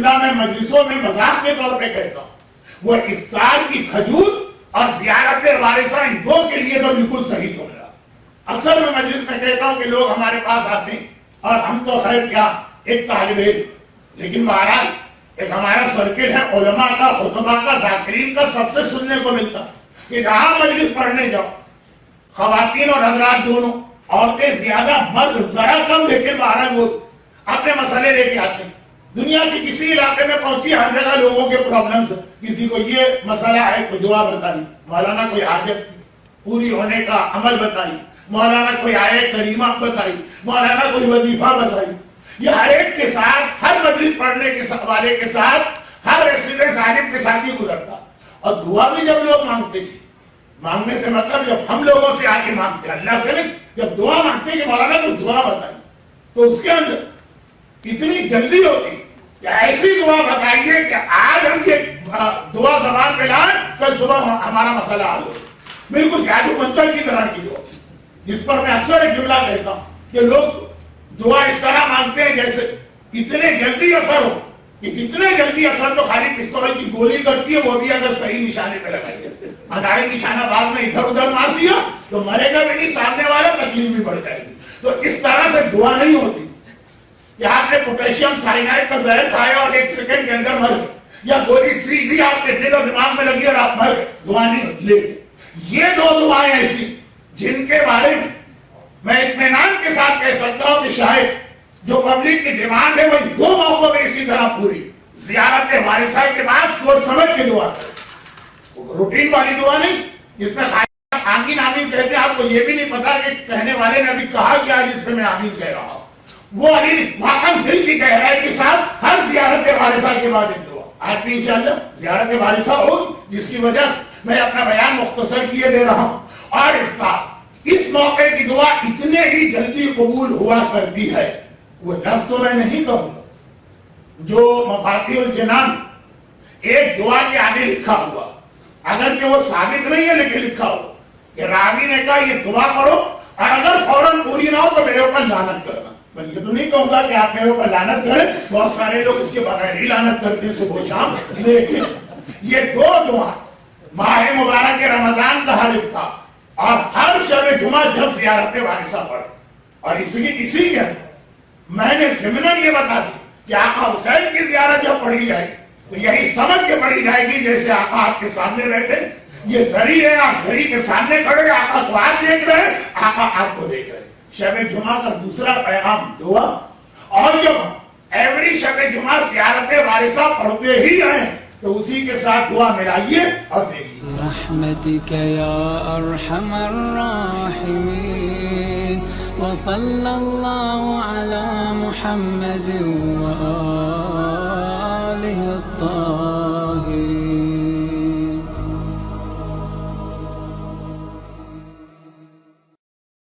جملہ میں مجلسوں میں مذاق کے طور پہ کہتا ہوں، وہ افطار کی کھجور اور زیارت وارثہ ان دو کے لیے تو بالکل صحیح جملہ۔ اکثر میں مجلس میں کہتا ہوں کہ لوگ ہمارے پاس آتے ہیں اور ہم تو خیر کیا ایک طالب علم، لیکن بہرحال ایک ہمارا سرکل ہے علماء کا، خطبہ کا، ذاکرین کا، سب سے سننے کو ملتا ہے کہ جہاں مجلس پڑھنے جاؤ خواتین اور حضرات دونوں، عورتیں زیادہ مرد ذرا کم، لیکن بہرحال وہ اپنے مسئلے لے کے آتے ہیں۔ دنیا کی کسی علاقے میں پہنچی ہر جگہ لوگوں کے پرابلمز، کسی کو یہ مسئلہ ہے کوئی دعا بتائی، مولانا کوئی حاجت پوری ہونے کا عمل بتائی، مولانا کوئی آیت کریمہ بتائی، مولانا کوئی وظیفہ بتائی۔ یہ ہر ایک کے ساتھ، ہر مجلس پڑھنے کے والے کے ساتھ، ہر ریسیڈنس عالم کے ساتھ ہی گزرتا۔ اور دعا بھی جب لوگ مانگتے ہیں، مانگنے سے مطلب جب ہم لوگوں سے آ کے مانگتے ہیں، اللہ سے نہیں، جب دعا مانگتے ہیں کہ مولانا کوئی دعا بتائی، تو اس کے اندر اتنی جلدی ہوتی کہ ایسی دعا بتائیے کہ آج ہم یہ دعا زبان پہ لائیں، کل صبح ہمارا مسئلہ حل ہو۔ بالکل جادو منتر کی طرح کی دعا، جس پر میں اکثر ایک جملہ کہتا ہوں کہ لوگ دعا اس طرح مانگتے ہیں جیسے اتنے جلدی اثر ہو کہ جتنے جلدی اثر تو خالی پستول کی گولی کرتی ہے، وہ بھی اگر صحیح نشانے پہ لگائی ہے، ہمارے نشانہ باز میں ادھر ادھر مار دیا تو مرے گا بھی نہیں، سامنے والا تکلیف بھی بڑھ جائے گی۔ تو اس طرح سے دعا نہیں ہوتی کہ آپ نے پوٹیشیم سائنائڈ کا زہر کھایا اور 1 سیکنڈ کے اندر مر گئے، یا گولی سیدھی آپ کے دل اور دماغ میں لگی اور آپ مر گئے، دعا نہیں لے۔ یہ دو دعائیں ایسی جن کے بارے میں اطمینان کے ساتھ کہہ سکتا ہوں کہ شاید جو پبلک کی ڈیمانڈ ہے وہی دو موقعوں میں اسی طرح پوری۔ زیارت وارثہ کے بعد سوچ سمجھ کے دعا کریں، روٹین والی دعا نہیں جس میں آمین آمین کہتے ہیں، آپ کو یہ بھی نہیں پتا کہ کہنے والے نے ابھی کہا کیا جس پہ میں آمین کہہ رہا ہوں۔ وہ علی واقعا دل کی گہرائی کے ساتھ ہر زیارت وارثہ کے بعد ایک دعا۔ آج بھی انشاءاللہ زیارت وارثہ ہوگی، جس کی وجہ سے میں اپنا بیان مختصر کیے دے رہا ہوں۔ اور افطار، اس موقع کی دعا اتنے ہی جلدی قبول ہوا کرتی ہے، وہ لفظ تو میں نہیں کہوں گا جو مفاتیح الجنان ایک دعا کے آگے لکھا ہوا، اگر کہ وہ ثابت نہیں ہے لیکن لکھا ہوا کہ راوی نے کہا یہ دعا پڑھو اور اگر فوراً پوری نہ ہو تو میرے اوپر لعنت کرنا۔ میں یہ تو نہیں کہوں گا کہ آپ میرے اوپر لعنت کریں، بہت سارے لوگ اس کے بغیر ہی لعنت کرتے ہیں صبح و شام، لیکن یہ دو دعا ماہ مبارک رمضان کا ہر افطار اور ہر شب جمعہ جب زیارت وارثہ پڑھے، اور اسی کے میں نے ضمناً یہ بتا دی کہ آقا حسین کی زیارت جب پڑھی جائے تو یہی سمجھ کے پڑھی جائے گی جیسے آقا آپ کے سامنے بیٹھے، یہ زری ہے، آپ زری کے سامنے کھڑے، آقا کو آپ دیکھ رہے ہیں، آقا آپ کو دیکھ رہے ہیں۔ شب جمعہ کا دوسرا پیغام دعا، اور جب ایوری شب جمعہ زیارت وارثہ پڑھتے ہی ہیں تو اسی کے ساتھ دعا ملائیے اور دیکھیے۔ برحمتك يا أرحم الراحمين وصلى الله على محمد